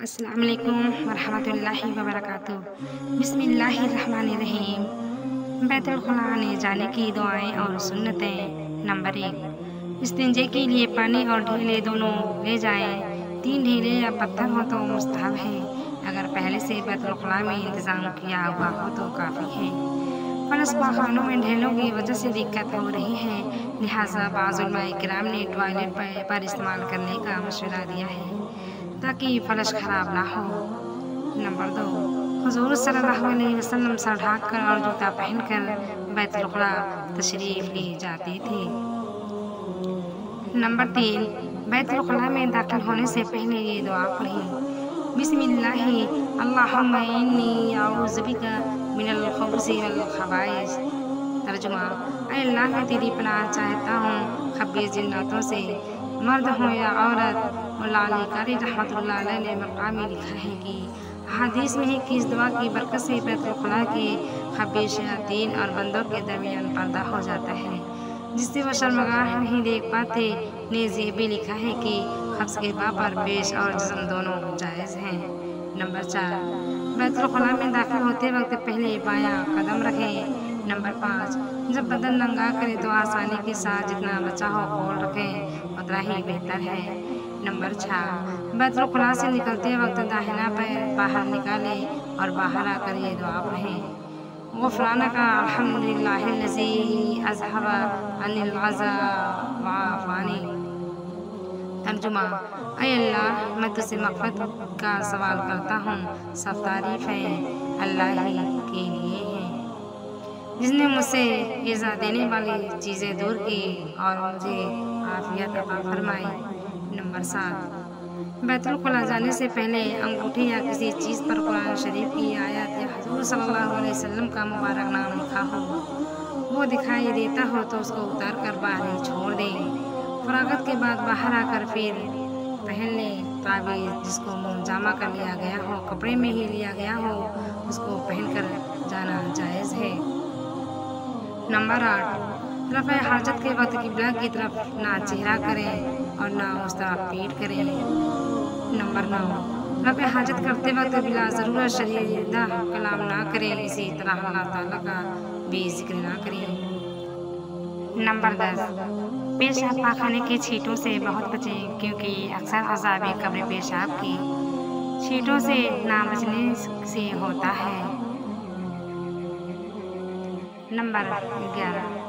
अस्सलाम वालेकुम वरहमतुल्लाहि वबरकातुह। बिस्मिल्लाहिर्रहमानिर्रहीम। बैतुल खुला आने जाने की दुआएं और सुन्नतें। नंबर 1, इस्तिंजे के लिए पानी और ढीले दोनों ले जाएं। 3 ढीले या पत्थर हो तो मुस्तहब है। अगर पहले से बैतुल खुला में इंतज़ाम किया हुआ हो तो काफ़ी है। फलस पाखानों में ढेलों की वजह से दिक्कत हो रही है, लिहाजा बाज़ उलमाए किराम ने टॉयलेट पर इस्तेमाल करने का मशवरा दिया है ताकि फलश खराब ना हो। नंबर 2, हुज़ूर सल्लल्लाहु अलैहि वसल्लम सर ढाक कर और जूता पहनकर बैतुल खुला तशरीफ़ ले जाते थे। नंबर 3, बैतुल खुला में दाखिल होने से पहले ये दुआ पढ़ें। बिस्मिल्लाहि अल्लाहुम्मा इन्नी अऊज़ु बिका मिनल खुबुसी वल खबाइस। तर्जुमा, ऐ अल्लाह मैं तेरी पनाह चाहता हूँ खबीस जिन्नातों से, मर्द हो या औरत। मुल्ला अली कारी रहमतुल्लाह अलैह ने मक़ाम में लिखा है कि हदीस में है कि इस दुआ की बरकत से बैतुल खुला के खबीस शयातीन और बंदों के दरमियान पर्दा हो जाता है, जिससे वह शर्मगाह नहीं देख पाते। नेज़ ये भी लिखा है कि हफ्स के बा पर पेश और जिस्म दोनों जायज़ हैं। नंबर 4, बैतुल खुला में दाखिल होते वक्त पहले बायां कदम रखें। नंबर 5, जब बदन नंगा करें तो आसानी के साथ जितना बचा हो खोल रखें, उतना ही बेहतर है। नंबर 6, बैतुल खुला से निकलते वक्त दाहिना पैर बाहर निकालें और बाहर आकर ये दुआ पढ़ें। गुफ़रानका अल्हम्दुलिल्लाहिल्लज़ी अज़हबा अन्निल अज़ा व आफ़ानी। तर्जुमा, ऐ अल्लाह मैं तुझसे मग़फ़िरत का सवाल करता हूँ, सब तारीफ़ है अल्लाह ही के लिए है, जिसने मुझसे ईज़ा देने वाली चीज़ें दूर की और मुझे आफ़ियत अता फरमाई। नंबर 7, बैतुल खुला जाने से पहले अंगूठी या किसी चीज़ पर कुरान शरीफ की आयत या हुज़ूर सल्लल्लाहु अलैहि वसल्लम का मुबारक नाम लिखा हो, वो दिखाई देता हो तो उसको उतार कर बाहर ही छोड़ दें। फरागत के बाद बाहर आकर फिर पहन लें। ताबीज़ जिसको मुंजामा कर लिया गया हो, कपड़े में ही लिया गया हो, उसको पहनकर जाना जायज़ है। नंबर 8, रफ़े हाजत के वक्त किबला की तरफ ना चेहरा करें और ना उस तरफ पीठ करें। नंबर 9, रफ़े हाजत करते वक्त बिला ज़रूरत शदीदा कलाम ना करें, इसी तरह अल्लाह ताला का भी ज़िक्र ना करें। नंबर 10, पेशाब पाखाने के छींटों से बहुत बचें, क्योंकि अक्सर अज़ाब कब्र पेशाब की छींटों से ना बचने से होता है। नंबर 11,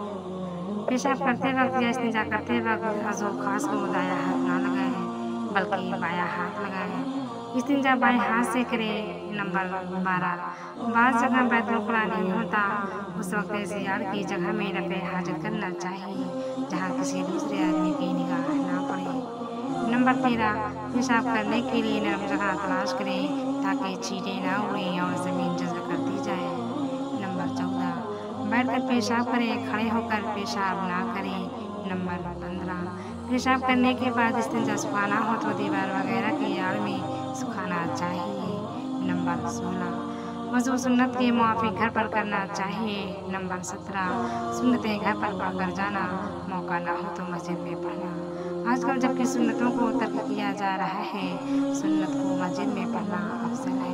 पेशाब करते वक्त या इस्तिंजा करते वक्त अज़ो खास को दायां हाथ ना लगाएं, बल्कि बायां हाथ लगाएं। इस्तिंजा बाएं हाथ से करें। नंबर 12, बाज़ जगह बैतुल खुला नहीं होता, उस वक्त ज़ियार की जगह में रफ़े हाजत करना चाहिए जहाँ किसी दूसरे आदमी की निगाह ना पड़े। नंबर 13, पेशाब करने के लिए नरम जगह तलाश करें ताकि छींटे ना उड़ें और ज़मीन जज़ब कर दी जाए। नंबर 14, बैठकर पेशाब करें, खड़े होकर पेशाब ना करें। नंबर 15, पेशाब करने के बाद इस्तिंजा सुखाना हो तो दीवार वगैरह की आड़ में सुखाना चाहिए। नंबर 16, वज़ू सुन्नत के मुआफ़िक घर पर करना चाहिए। नंबर 17, सुन्नतें घर पर पढ़कर जाना, मौका ना हो तो मस्जिद में पढ़ना। आजकल जबकि सुन्नतों को तर्क किया जा रहा है, सुन्नत को मस्जिद में पढ़ना अफज़ल है।